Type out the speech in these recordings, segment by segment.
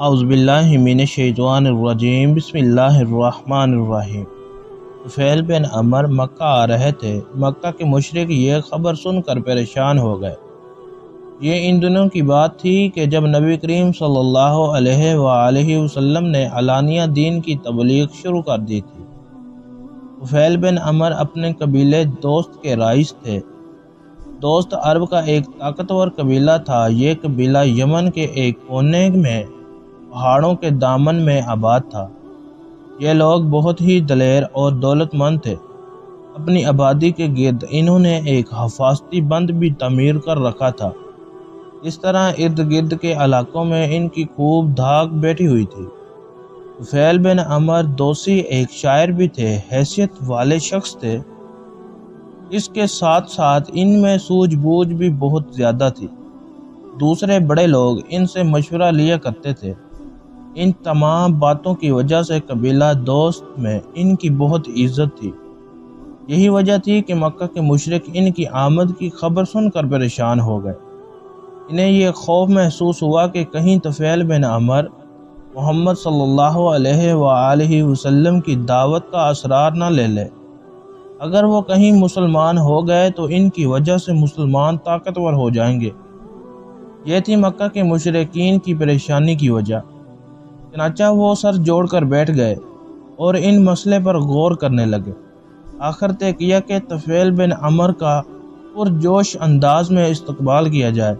اعوذ باللہ من الشیطان الرجیم بسم اللہ الرحمن الرحیم۔ طفیل بن عمر مکہ آ رہے تھے۔ مکہ کے مشرک یہ خبر سن کر پریشان ہو گئے۔ یہ ان دنوں کی بات تھی کہ جب نبی کریم صلی اللہ علیہ وآلہ وسلم نے علانیہ دین کی تبلیغ شروع کر دی تھی۔ طفیل بن عمر اپنے قبیلے دوست کے رئیس تھے۔ دوست عرب کا ایک طاقتور قبیلہ تھا۔ یہ قبیلہ یمن کے ایک کونے میں پہاڑوں کے دامن میں آباد تھا۔ یہ لوگ بہت ہی دلیر اور دولت مند تھے۔ اپنی آبادی کے گرد انہوں نے ایک حفاظتی بند بھی تعمیر کر رکھا تھا۔ اس طرح ارد گرد کے علاقوں میں ان کی خوب دھاک بیٹھی ہوئی تھی۔ طفیل بن عمر دوسی ایک شاعر بھی تھے، حیثیت والے شخص تھے۔ اس کے ساتھ ساتھ ان میں سوجھ بوجھ بھی بہت زیادہ تھی۔ دوسرے بڑے لوگ ان سے مشورہ لیا کرتے تھے۔ ان تمام باتوں کی وجہ سے قبیلہ دوست میں ان کی بہت عزت تھی۔ یہی وجہ تھی کہ مکہ کے مشرک ان کی آمد کی خبر سن کر پریشان ہو گئے۔ انہیں یہ خوف محسوس ہوا کہ کہیں طفیل بن عمر محمد صلی اللہ علیہ وآلہ وسلم کی دعوت کا اسرار نہ لے لے۔ اگر وہ کہیں مسلمان ہو گئے تو ان کی وجہ سے مسلمان طاقتور ہو جائیں گے۔ یہ تھی مکہ کے مشرکین کی پریشانی کی وجہ۔ چنانچہ وہ سر جوڑ کر بیٹھ گئے اور ان مسئلے پر غور کرنے لگے۔ آخر طے کیا کہ طفیل بن عمر کا پرجوش انداز میں استقبال کیا جائے،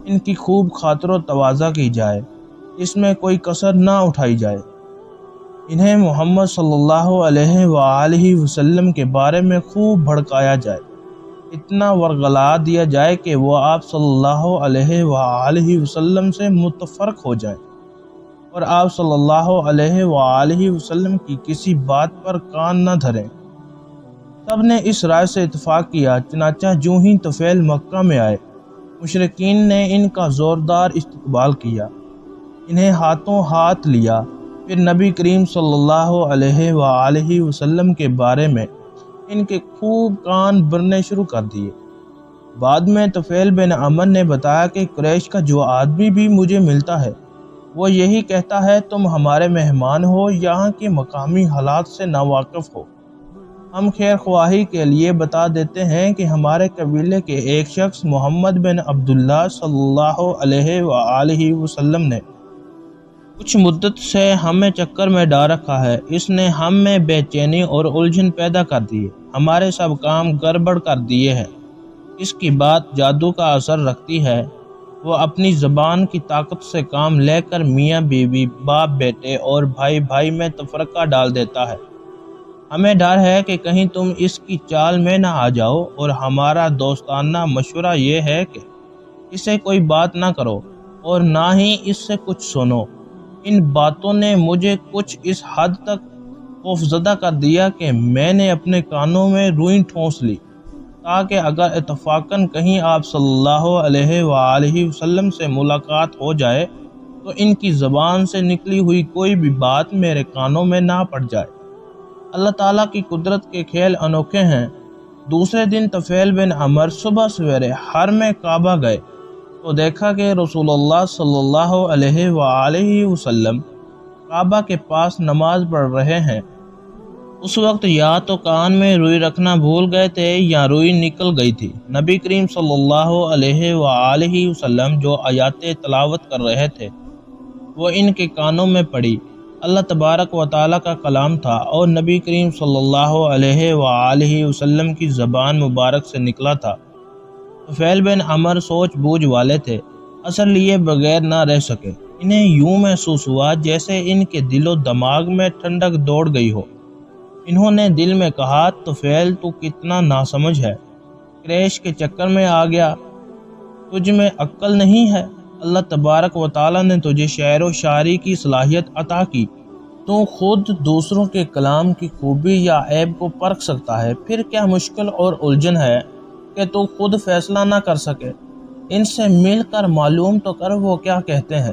ان کی خوب خاطر و تواضع کی جائے، اس میں کوئی کسر نہ اٹھائی جائے۔ انہیں محمد صلی اللہ علیہ وآلہ وسلم کے بارے میں خوب بھڑکایا جائے، اتنا ورغلا دیا جائے کہ وہ آپ صلی اللہ علیہ وآلہ وسلم سے متفرق ہو جائیں اور آپ صلی اللہ علیہ وآلہ وسلم کی کسی بات پر کان نہ دھریں۔ سب نے اس رائے سے اتفاق کیا۔ چنانچہ جو ہی طفیل مکہ میں آئے، مشرکین نے ان کا زوردار استقبال کیا، انہیں ہاتھوں ہاتھ لیا، پھر نبی کریم صلی اللہ علیہ وآلہ وسلم کے بارے میں ان کے خوب کان بھرنے شروع کر دیے۔ بعد میں طفیل بن عمر نے بتایا کہ قریش کا جو آدمی بھی مجھے ملتا ہے وہ یہی کہتا ہے تم ہمارے مہمان ہو، یہاں کے مقامی حالات سے ناواقف ہو۔ ہم خیر خواہی کے لیے بتا دیتے ہیں کہ ہمارے قبیلے کے ایک شخص محمد بن عبداللہ صلی اللہ علیہ وآلہ وسلم نے کچھ مدت سے ہمیں چکر میں ڈال رکھا ہے۔ اس نے ہم میں بے چینی اور الجھن پیدا کر دی ہے، ہمارے سب کام گڑبڑ کر دیے ہیں۔ اس کی بات جادو کا اثر رکھتی ہے۔ وہ اپنی زبان کی طاقت سے کام لے کر میاں بیوی، باپ بیٹے اور بھائی بھائی میں تفرقہ ڈال دیتا ہے۔ ہمیں ڈر ہے کہ کہیں تم اس کی چال میں نہ آ جاؤ، اور ہمارا دوستانہ مشورہ یہ ہے کہ اسے کوئی بات نہ کرو اور نہ ہی اس سے کچھ سنو۔ ان باتوں نے مجھے کچھ اس حد تک خوفزدہ کر دیا کہ میں نے اپنے کانوں میں روئی ٹھونس لی، تاکہ اگر اتفاقاً کہیں آپ صلی اللہ علیہ وآلہ وسلم سے ملاقات ہو جائے تو ان کی زبان سے نکلی ہوئی کوئی بھی بات میرے کانوں میں نہ پڑ جائے۔ اللہ تعالیٰ کی قدرت کے کھیل انوکھے ہیں۔ دوسرے دن طفیل بن عمر صبح سویرے حرم کعبہ گئے تو دیکھا کہ رسول اللہ صلی اللہ علیہ وآلہ وسلم کعبہ کے پاس نماز پڑھ رہے ہیں۔ اس وقت یا تو کان میں روئی رکھنا بھول گئے تھے یا روئی نکل گئی تھی۔ نبی کریم صلی اللہ علیہ وآلہ وسلم جو آیاتیں تلاوت کر رہے تھے وہ ان کے کانوں میں پڑی۔ اللہ تبارک و تعالیٰ کا کلام تھا اور نبی کریم صلی اللہ علیہ وآلہ وسلم کی زبان مبارک سے نکلا تھا۔ طفیل بن عمر سوچ بوجھ والے تھے، اثر لیے بغیر نہ رہ سکے۔ انہیں یوں محسوس ہوا جیسے ان کے دل و دماغ میں ٹھنڈک دوڑ گئی ہو۔ انہوں نے دل میں کہا، طفیل تو کتنا ناسمجھ ہے، قریش کے چکر میں آ گیا، تجھ میں عقل نہیں ہے۔ اللہ تبارک و تعالیٰ نے تجھے شعر و شاعری کی صلاحیت عطا کی، تو خود دوسروں کے کلام کی خوبی یا عیب کو پرکھ سکتا ہے، پھر کیا مشکل اور الجھن ہے کہ تو خود فیصلہ نہ کر سکے؟ ان سے مل کر معلوم تو کر وہ کیا کہتے ہیں۔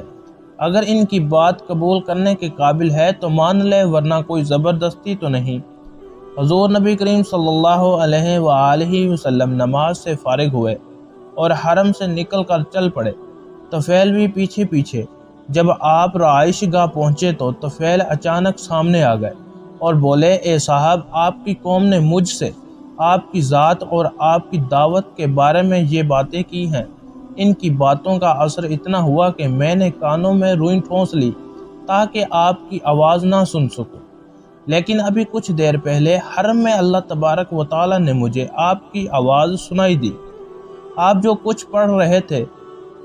اگر ان کی بات قبول کرنے کے قابل ہے تو مان لے، ورنہ کوئی زبردستی تو نہیں۔ حضور نبی کریم صلی اللہ علیہ وآلہ وسلم نماز سے فارغ ہوئے اور حرم سے نکل کر چل پڑے، طفیل بھی پیچھے پیچھے۔ جب آپ رہائش گاہ پہنچے تو طفیل اچانک سامنے آ گئے اور بولے، اے صاحب، آپ کی قوم نے مجھ سے آپ کی ذات اور آپ کی دعوت کے بارے میں یہ باتیں کی ہیں۔ ان کی باتوں کا اثر اتنا ہوا کہ میں نے کانوں میں روئی ٹھونس لی تاکہ آپ کی آواز نہ سن سکوں، لیکن ابھی کچھ دیر پہلے حرم میں اللہ تبارک و تعالی نے مجھے آپ کی آواز سنائی دی۔ آپ جو کچھ پڑھ رہے تھے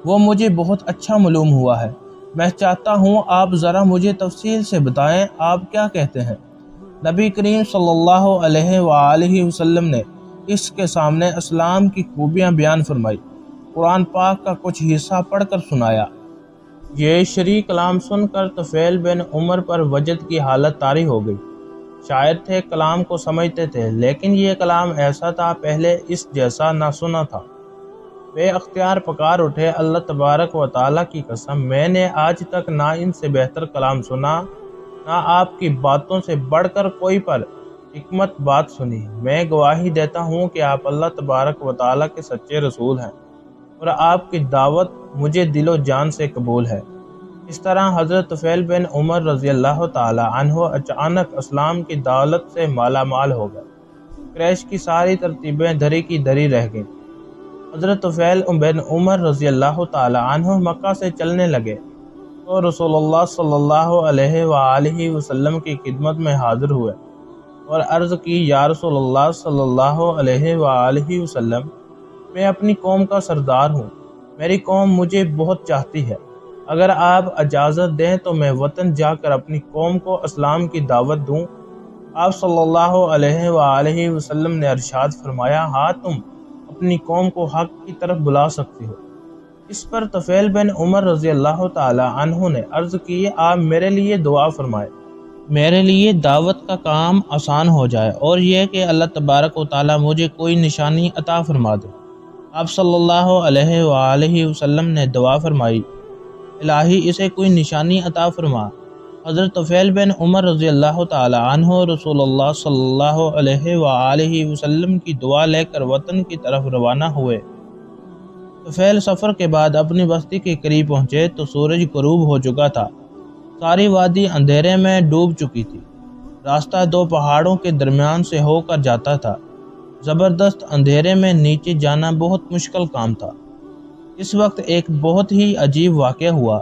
وہ مجھے بہت اچھا معلوم ہوا ہے۔ میں چاہتا ہوں آپ ذرا مجھے تفصیل سے بتائیں، آپ کیا کہتے ہیں؟ نبی کریم صلی اللہ علیہ وآلہ وسلم نے اس کے سامنے اسلام کی خوبیاں بیان فرمائی، قرآن پاک کا کچھ حصہ پڑھ کر سنایا۔ یہ شرعی کلام سن کر طفیل بن عمر پر وجد کی حالت طاری ہو گئی۔ شاعر تھے، کلام کو سمجھتے تھے، لیکن یہ کلام ایسا تھا پہلے اس جیسا نہ سنا تھا۔ بے اختیار پکار اٹھے، اللہ تبارک و تعالیٰ کی قسم، میں نے آج تک نہ ان سے بہتر کلام سنا، نہ آپ کی باتوں سے بڑھ کر کوئی پر حکمت بات سنی۔ میں گواہی دیتا ہوں کہ آپ اللہ تبارک و تعالیٰ کے سچے رسول ہیں اور آپ کی دعوت مجھے دل و جان سے قبول ہے۔ اس طرح حضرت طفیل بن عمر رضی اللہ تعالی عنہ اچانک اسلام کی دولت سے مالا مال ہو گئے۔ قریش کی ساری ترتیبیں دھری کی دھری رہ گئیں۔ حضرت طفیل بن عمر رضی اللہ تعالی عنہ مکہ سے چلنے لگے تو رسول اللہ صلی اللہ علیہ وآلہ وسلم کی خدمت میں حاضر ہوئے اور عرض کی، یا رسول اللہ صلی اللہ علیہ وآلہ وسلم، میں اپنی قوم کا سردار ہوں، میری قوم مجھے بہت چاہتی ہے، اگر آپ اجازت دیں تو میں وطن جا کر اپنی قوم کو اسلام کی دعوت دوں۔ آپ صلی اللہ علیہ وآلہ وسلم نے ارشاد فرمایا، ہاں، تم اپنی قوم کو حق کی طرف بلا سکتی ہو۔ اس پر طفیل بن عمر رضی اللہ تعالی عنہ نے عرض کی، آپ میرے لیے دعا فرمائے، میرے لیے دعوت کا کام آسان ہو جائے، اور یہ کہ اللہ تبارک و تعالی مجھے کوئی نشانی عطا فرما دے۔ آپ صلی اللہ علیہ وآلہ وسلم نے دعا فرمائی، الہی اسے کوئی نشانی عطا فرما۔ حضرت طفیل بن عمر رضی اللہ تعالی عنہ رسول اللہ صلی اللہ علیہ وآلہ وسلم کی دعا لے کر وطن کی طرف روانہ ہوئے۔ طفیل سفر کے بعد اپنی بستی کے قریب پہنچے تو سورج غروب ہو چکا تھا، ساری وادی اندھیرے میں ڈوب چکی تھی۔ راستہ دو پہاڑوں کے درمیان سے ہو کر جاتا تھا۔ زبردست اندھیرے میں نیچے جانا بہت مشکل کام تھا۔ اس وقت ایک بہت ہی عجیب واقعہ ہوا۔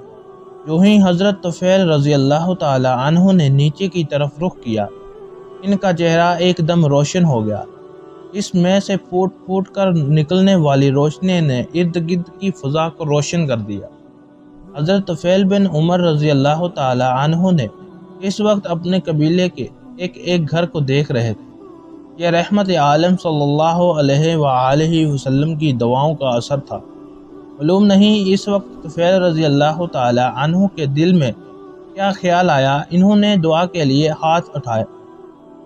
جو ہی حضرت طفیل رضی اللہ تعالی عنہ نے نیچے کی طرف رخ کیا، ان کا چہرہ ایک دم روشن ہو گیا۔ اس میں سے پھوٹ پھوٹ کر نکلنے والی روشنی نے ارد گرد کی فضا کو روشن کر دیا۔ حضرت طفیل بن عمر رضی اللہ تعالی عنہ نے اس وقت اپنے قبیلے کے ایک گھر کو دیکھ رہے تھے۔ یہ رحمت عالم صلی اللہ علیہ وآلہ وسلم کی دعاؤں کا اثر تھا۔ معلوم نہیں اس وقت طفیل رضی اللہ تعالی عنہ کے دل میں کیا خیال آیا، انہوں نے دعا کے لیے ہاتھ اٹھائے،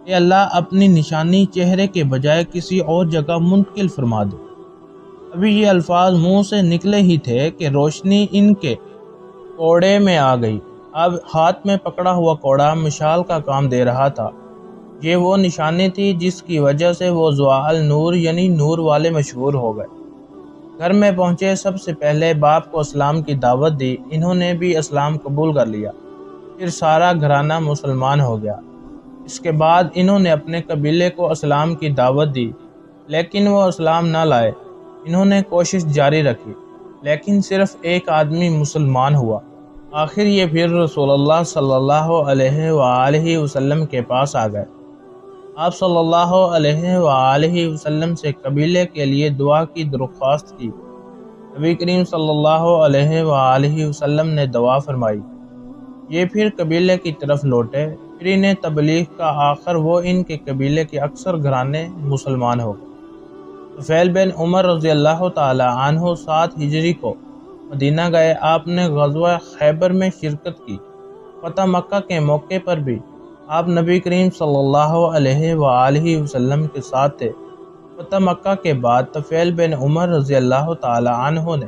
کہ اللہ اپنی نشانی چہرے کے بجائے کسی اور جگہ منتقل فرما دے۔ ابھی یہ الفاظ منہ سے نکلے ہی تھے کہ روشنی ان کے کوڑے میں آ گئی۔ اب ہاتھ میں پکڑا ہوا کوڑا مشال کا کام دے رہا تھا۔ یہ وہ نشانی تھی جس کی وجہ سے وہ ضواء النور یعنی نور والے مشہور ہو گئے۔ گھر میں پہنچے، سب سے پہلے باپ کو اسلام کی دعوت دی، انہوں نے بھی اسلام قبول کر لیا۔ پھر سارا گھرانہ مسلمان ہو گیا۔ اس کے بعد انہوں نے اپنے قبیلے کو اسلام کی دعوت دی، لیکن وہ اسلام نہ لائے۔ انہوں نے کوشش جاری رکھی، لیکن صرف ایک آدمی مسلمان ہوا۔ آخر یہ پھر رسول اللہ صلی اللہ علیہ وآلہ وسلم کے پاس آ گئے۔ آپ صلی اللہ علیہ وآلہ وسلم سے قبیلے کے لیے دعا کی درخواست کی۔ نبی کریم صلی اللہ علیہ وآلہ وسلم نے دعا فرمائی۔ یہ پھر قبیلے کی طرف لوٹے، پھر انہیں تبلیغ کا آخر وہ ان کے قبیلے کے اکثر گھرانے مسلمان ہو گئے۔ طفیل بن عمر رضی اللہ تعالی عنہ 7 ہجری کو مدینہ گئے۔ آپ نے غزوہ خیبر میں شرکت کی۔ فتح مکہ کے موقع پر بھی آپ نبی کریم صلی اللہ علیہ وآلہ وسلم کے ساتھ تھے۔ فتح مکہ کے بعد طفیل بن عمر رضی اللہ تعالی عنہ نے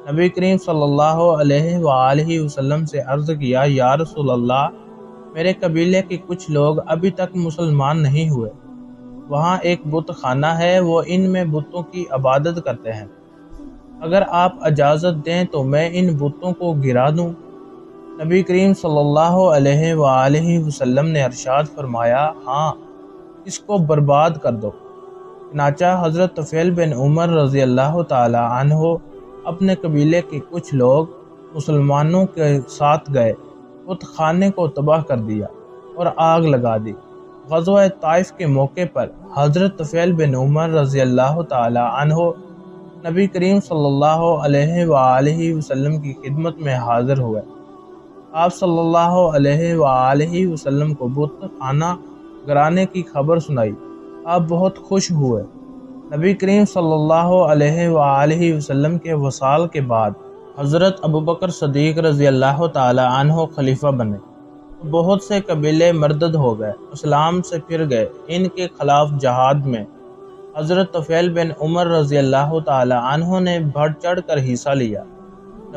نبی کریم صلی اللہ علیہ وآلہ وسلم سے عرض کیا، یا رسول اللہ، میرے قبیلے کے کچھ لوگ ابھی تک مسلمان نہیں ہوئے۔ وہاں ایک بت خانہ ہے، وہ ان میں بتوں کی عبادت کرتے ہیں۔ اگر آپ اجازت دیں تو میں ان بتوں کو گرا دوں۔ نبی کریم صلی اللہ علیہ وآلہ وسلم نے ارشاد فرمایا، ہاں، اس کو برباد کر دو۔ چنانچہ حضرت طفیل بن عمر رضی اللہ تعالی عنہ اپنے قبیلے کے کچھ لوگ مسلمانوں کے ساتھ گئے، بت خانے کو تباہ کر دیا اور آگ لگا دی۔ غزوہ طائف کے موقع پر حضرت طفیل بن عمر رضی اللہ تعالی عنہ نبی کریم صلی اللہ علیہ وآلہ وسلم کی خدمت میں حاضر ہوئے۔ آپ صلی اللہ علیہ وآلہ وسلم کو بت خانہ گرانے کی خبر سنائی۔ آپ بہت خوش ہوئے۔ نبی کریم صلی اللہ علیہ وآلہ وسلم کے وصال کے بعد حضرت ابوبکر صدیق رضی اللہ تعالی عنہ خلیفہ بنے۔ بہت سے قبیلے مردد ہو گئے، اسلام سے پھر گئے۔ ان کے خلاف جہاد میں حضرت طفیل بن عمر رضی اللہ تعالی عنہ نے بڑھ چڑھ کر حصہ لیا۔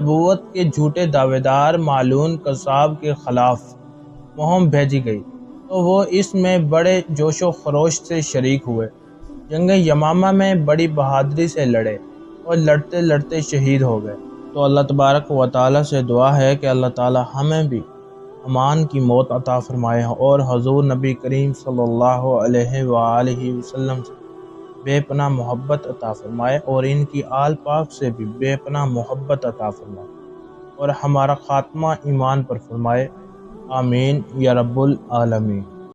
نبوت کے جھوٹے دعوے دار معلون قذاب کے خلاف مہم بھیجی گئی تو وہ اس میں بڑے جوش و خروش سے شریک ہوئے۔ جنگ یمامہ میں بڑی بہادری سے لڑے اور لڑتے لڑتے شہید ہو گئے۔ تو اللہ تبارک و تعالیٰ سے دعا ہے کہ اللہ تعالیٰ ہمیں بھی امان کی موت عطا فرمائے اور حضور نبی کریم صلی اللہ علیہ وآلہ وسلم سے بے پناہ محبت عطا فرمائے اور ان کی آل پاک سے بھی بے پناہ محبت عطا فرمائے اور ہمارا خاتمہ ایمان پر فرمائے۔ آمین یا رب العالمین۔